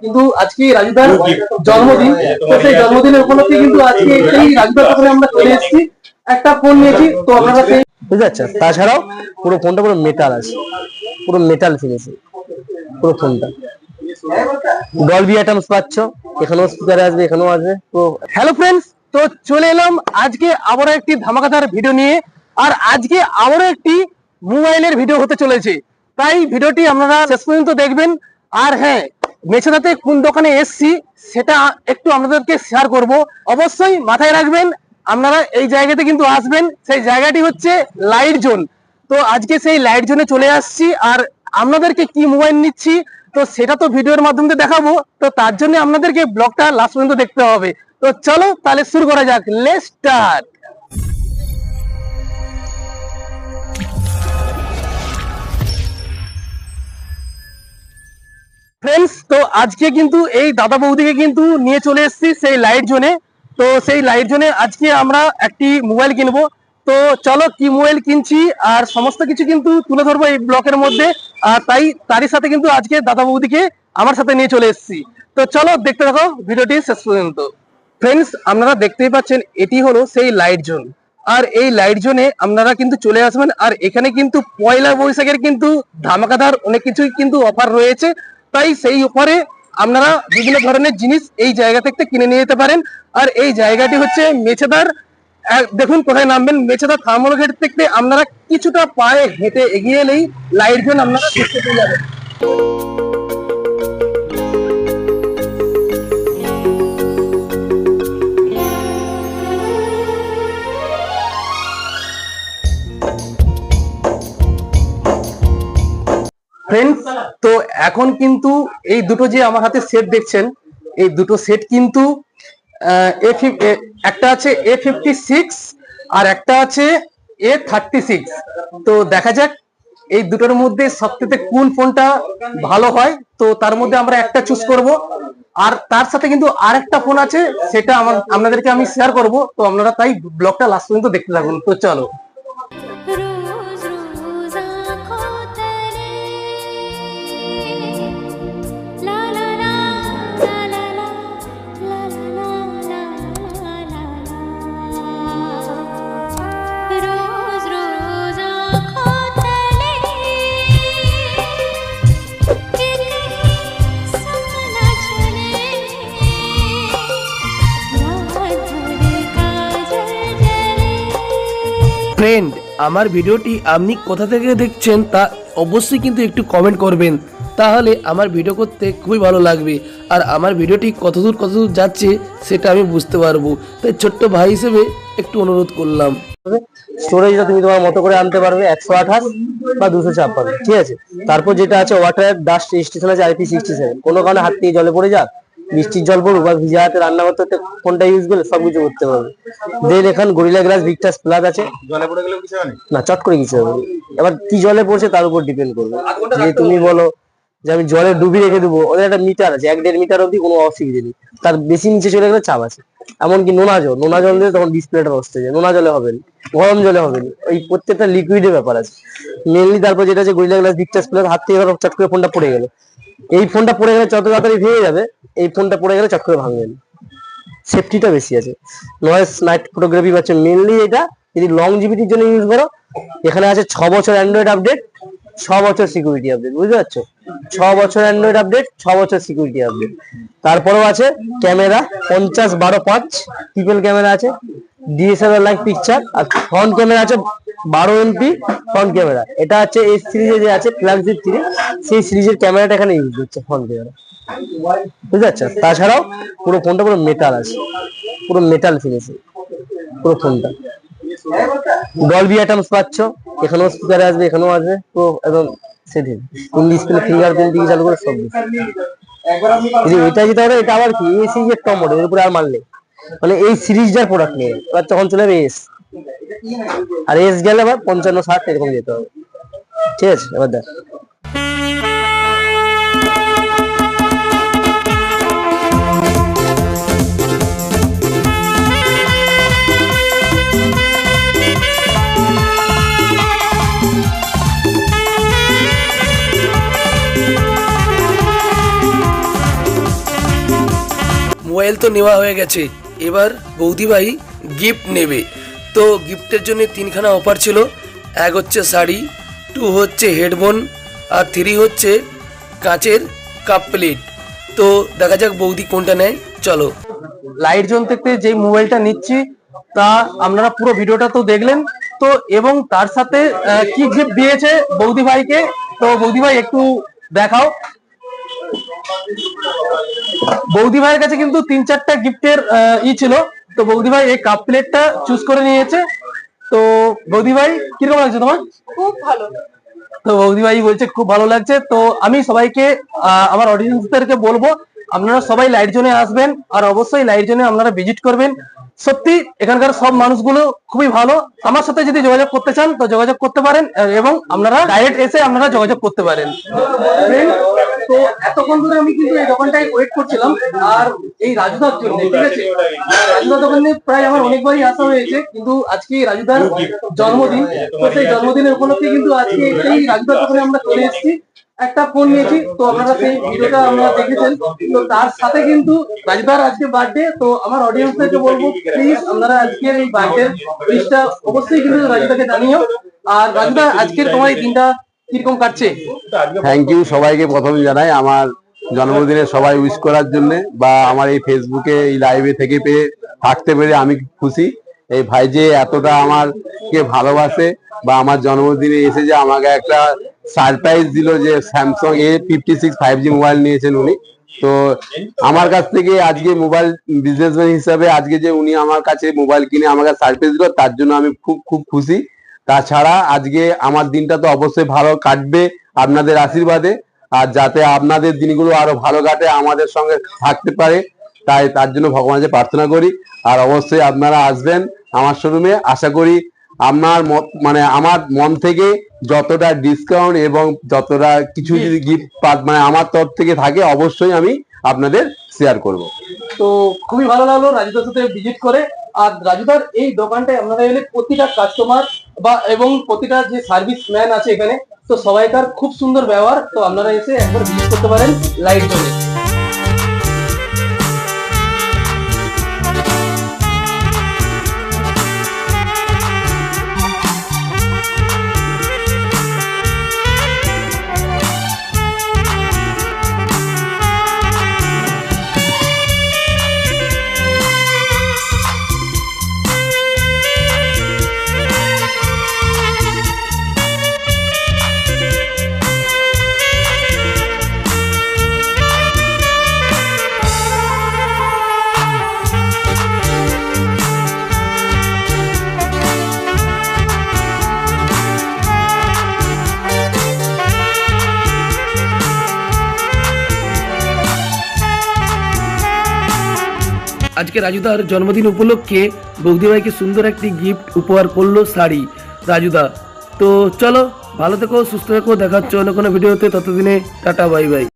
কিন্তু আজকে রাজুদার জন্মদিন, তো সেই জন্মদিনের উপলক্ষে কিন্তু আজকে সেই রাজুদার দোকানে আমরা চলে এসেছি, একটা ফোন নিয়েছি। তো আপনারা সেই বুঝতে পারছেন, তাছাড়াও পুরো ফোনটা পুরো মেটাল আছে, পুরো মেটাল ফিনিশিং পুরো ফোনটা। ডলবি অ্যাটমস পাচ্ছ, এখানেও স্পিকার আসবে, এখানেও আসবে। তো হ্যালো ফ্রেন্ডস, তো চলে এলাম আজকে আবারও একটি ধামাকাদার ভিডিও নিয়ে। আর আজকে আবারও একটি মোবাইলের ভিডিও হতে চলেছে, তাই ভিডিওটি আপনারা শেষ পর্যন্ত দেখবেন। আর হ্যাঁ, মেছেদাতে কোন দোকানে এসছি সেটা একটু আপনাদেরকে শেয়ার করব। অবশ্যই মাথায় রাখবেন, আপনারা এই জায়গাতে কিন্তু আসবেন, সেই জায়গাটি হচ্ছে লাইট জোন। তো আজকে সেই লাইট জোনে চলে আসছি, আর আপনাদেরকে কি মোবাইল নিচ্ছি তো সেটা তো ভিডিওর মাধ্যমে দেখাবো। তো তার জন্য আপনাদেরকে ব্লগটা লাস্ট পর্যন্ত দেখতে হবে। তো চলো তাহলে শুরু করা যাক, লেটস স্টার্ট। ফ্রেন্ডস, তো আজকে কিন্তু এই দাদা বৌদিকে কিন্তু নিয়ে চলে এসেছি সেই লাইট জোনে। তো সেই লাইট জোনে আজকে আমরা একটি মোবাইল কিনবো। তো চলো কি মোবাইল কিনছি আর সমস্ত কিছু কিন্তু তুলে ধরবো এই ব্লকের মধ্যে। আর তারই সাথে কিন্তু আজকে দাদা বৌদিকে আমার সাথে নিয়ে চলে এসেছি। তো চলো দেখতে থাকো ভিডিওটি শেষ পর্যন্ত। ফ্রেন্ডস, আপনারা দেখতেই পাচ্ছেন এটি হলো সেই লাইট জোন। আর এই লাইট জোনে আপনারা কিন্তু চলে আসবেন। আর এখানে কিন্তু পয়লা বৈশাখের কিন্তু ধামাকাদার অনেক কিছুই কিন্তু অফার রয়েছে, তাই সেই অফারে আপনারা বিভিন্ন ধরনের জিনিস এই জায়গা থেকে কিনে নিয়ে যেতে পারেন। আর এই জায়গাটি হচ্ছে মেছেদার, দেখুন কোথায় নামবেন, মেছেদা থার্মাল গেট থেকে আপনারা কিছুটা পায়ে হেঁটে এগিয়ে এলেই লাইট জোন আপনারা দেখতে পেয়ে যাবেন। ফ্রেন্ডস, তো এখন কিন্তু এই দুটো যে আমার হাতে সেট দেখছেন, এই দুটো সেট কিন্তু একটা আছে A56 আর একটা আছে A36। তো দেখা যাক এই দুটোর মধ্যে সবথেকে কোন ফোনটা ভালো হয়। তো তার মধ্যে আমরা একটা চুজ করব। আর তার সাথে কিন্তু আরেকটা ফোন আছে, সেটা আপনাদেরকে আমি শেয়ার করব। তো আপনারা তাই ব্লগটা লাস্ট পর্যন্ত দেখতে থাকুন। তো চলো। ফ্রেন্ড, আমার ভিডিওটি আপনি কোথা থেকে দেখছেন তা অবশ্যই কিন্তু একটু কমেন্ট করবেন, তাহলে আমার ভিডিও করতে খুবই ভালো লাগবে। আর আমার ভিডিওটি কতদূর যাচ্ছে সেটা আমি বুঝতে পারবো, তাই ছোট্ট ভাই হিসেবে একটু অনুরোধ করলাম। স্টোরেজটা তুমি তোমার মতো করে আনতে পারবে, 128 বা 256, ঠিক আছে। তারপর যেটা আছে ওয়াটার ডাস্ট রেজিস্ট্রেশন আছে IP67। কোনো কারণে হাত থেকে জলে পড়ে যাক, বৃষ্টির জল পড়ুক বা ভিজা হাতে রান্না করতে ফোনটা ইউজ করলে সবকিছু করতে পারবে। দেন এখানে গরিলা গ্লাস ভিক্টাস প্লাস আছে, জলে পড়ে গেলেও কিছু হবে না, চট করে কিছু হবে। এবার কি জলে পড়ছে তার উপর ডিপেন্ড করবে। যে তুমি বলো যে আমি জলে ডুবি রেখে দেবো, ওদের একটা মিটার আছে, 1-1.5 মিটার অব্দি কোনো অসুবিধা নেই। তার বেশি নিচে চলে গেলে চাপ আছে। এমনকি নোনা জল দিয়ে তখন ডিসপ্লেটা নষ্ট হয়ে যায়। নোনা জলে হবে না, গরম জলে হবে না, ওই প্রত্যেকটা লিকুইডের ব্যাপার আছে মেনলি। তারপর যেটা আছে গরিলা গ্লাস ভিক্টাস প্লাস, হাত থেকে চট করে ফোনটা পড়ে গেল, এই ফোনটা পড়ে গেলে যত তাড়াতাড়ি ভেঙে যাবে, এই ফোনটা পড়ে গেলে চট করে ভাঙবে না। সেফটিটা বেশি আছে। নয়েজ নাইট ফটোগ্রাফি পাচ্ছে মেনলি। এটা যদি লং জিবিটির জন্য ইউজ করো, এখানে আছে 6 বছর অ্যান্ড্রয়েড আপডেট, 6 বছর সিকিউরিটি আপডেট, বুঝতে পারছো? 6 বছর অ্যান্ড্রয়েড আপডেট, 6 বছর সিকিউরিটি আপডেট। তারপরেও আছে ক্যামেরা 50-12-5 ট্রিপল ক্যামেরা আছে, DSLR লাইক পিকচার। আর ফ্রন্ট ক্যামেরা আছে 12 MP ফ্রন্ট ক্যামেরা। এটা হচ্ছে এই সিরিজে যে আছে ফ্ল্যাগশিপ সিরিজ, সেই সিরিজের ক্যামেরাটা এখানে ইউজ হচ্ছে ফ্রন্ট ক্যামেরা, বুঝতে পারছো? তাছাড়াও পুরো ফোনটা পুরো মেটাল আছে, পুরো মেটাল ফিনিশিং পুরো ফোনটা। ডলবি অ্যাটমস পাচ্ছ, এখানেও স্পিকার আসবে, এখানেও আসবে। তো একদম সেটিং ডিসপ্লে ফিঙ্গারপ্রিন্ট দিয়ে চালু করে সব। এটা যেটা হবে, এটা আবার কি এই সিরিজের টপ মডেল, এর উপরে আর মানলে মানে এই সিরিজটার প্রোডাক্ট নিয়ে এবার তখন চলে যাবে এস। আর এস গেলে আবার 55-60 এরকম যেতে হবে, ঠিক আছে? এবার দেখ মোবাইল তো নেওয়া হয়ে গেছে, এবার বৌদিভাই গিফট নেবে। তো গিফটের জন্য 3খানা অফার ছিল। 1 হচ্ছে শাড়ি, 2 হচ্ছে হেডফোন, আর 3 হচ্ছে কাঁচের কাপ প্লেট। তো দেখা যাক বৌদি কোনটা নেয়, চলো। লাইট জোন থেকে যে মোবাইলটা নিচ্ছি তা আপনারা পুরো ভিডিওটা তো দেখলেন তো, এবং তার সাথে কি গিফট দিয়েছে বৌদি ভাইকে, তো বৌদি ভাই একটু দেখাও। বৌদি ভাইয়ের কাছে কিন্তু 3-4টা গিফটের ছিল, তো বৌদি ভাই এই কাপ প্লেটটা চুজ করে নিয়েছে। তো বৌদি ভাই কিরকম লাগছে তোমার? খুব ভালো। তো বৌদি ভাই বলছে খুব ভালো লাগছে। তো আমি সবাইকে আমার অডিয়েন্সদেরকে বলবো আপনারা সবাই লাইট জোনে আসবেন, আর অবশ্যই লাইট জোনে আপনারা ভিজিট করবেন। সত্যি এখানকার সব মানুষগুলো খুবই ভালো। আমার সাথে যদি যোগাযোগ করতে চান তো যোগাযোগ করতে পারেন, এবং আপনারা ডাইরেক্ট এসে আপনারা যোগাযোগ করতে পারেন। তো এতক্ষণ ধরে আমি কিন্তু এই দোকানটায় ওয়েট করছিলাম, আর এই রাজুদার জন্য, ঠিক আছে, রাজুদার দোকানে প্রায় আমার অনেকবারই আসা হয়েছে, কিন্তু আজকে রাজুদার জন্মদিন, তো সেই জন্মদিনের উপলক্ষে কিন্তু আজকে এই রাজুদার দোকানে আমরা চলে এসেছি। একটা ফোন নিয়েছি, তো আপনারা সেই ভিডিওটা আপনারা দেখেছেন। তো তার সাথে কিন্তু রাজুদার আজকে বার্থডে, তো আমার অডিয়েন্সদেরকে বলবো প্লিজ আপনারা আজকের এই বার্থডে উইশটা অবশ্যই কিন্তু রাজুদাকে জানিও। আর রাজুদা, আজকের তোমার এই দিনটা কিরকম কাটছে? থ্যাংক ইউ সবাইকে প্রথমে জানাই আমার জন্মদিনে সবাই উইশ করার জন্য, বা আমার এই ফেসবুকে এই লাইভে থেকে পেয়ে থাকতে পেরে আমি খুশি। এই ভাই যে এতটা আমাকে ভালোবাসে, বা আমার জন্মদিনে এসে যে আমাকে একটা সারপ্রাইজ দিল, যে স্যামসাং A56 5G মোবাইল নিয়েছেন উনি। তো আমার কাছ থেকে আজকে মোবাইল বিজনেসম্যান হিসাবে আজকে যে উনি আমার কাছে মোবাইল কিনে আমাকে সারপ্রাইজ দিল, তার জন্য আমি খুব খুব খুশি। তাছাড়া আজকে আমার দিনটা তো অবশ্যই ভালো কাটবে আপনাদের আশীর্বাদে, আর যাতে আপনাদের দিনগুলো আরো ভালো কাটে, আমাদের সঙ্গে থাকতে পারে, তাই তার জন্য ভগবানের প্রার্থনা করি। আর অবশ্যই আপনারা আসবেন আমার শোরুমে। আশা করি আপনার মানে আমার মন থেকে যতটা ডিসকাউন্ট এবং যতটা কিছু যদি গিফট মানে আমার তরফ থেকে থাকে, অবশ্যই আমি আপনাদের শেয়ার করব। তো খুবই ভালো লাগলো রাজুদার সাথে ভিজিট করে। আর রাজুদার এই দোকানটায় আপনারা এলে প্রতিটা কাস্টমার এবং প্রতিটা যে সার্ভিস ম্যান আছে এখানে, তো সবাইকার খুব সুন্দর ব্যবহার। তো আপনারা এসে একবার ভিজিট করতে পারেন লাইট জোনে। আজকে রাজুদার জন্মদিন উপলক্ষে বৌদিভাইকে সুন্দর একটি গিফট উপহার করলো শাড়ি রাজুদা। তো চলো, ভালো থেকো, সুস্থ থেকো, দেখা হচ্ছে অন্য কোনো ভিডিওতে। ততদিনে টাটা, বাই বাই।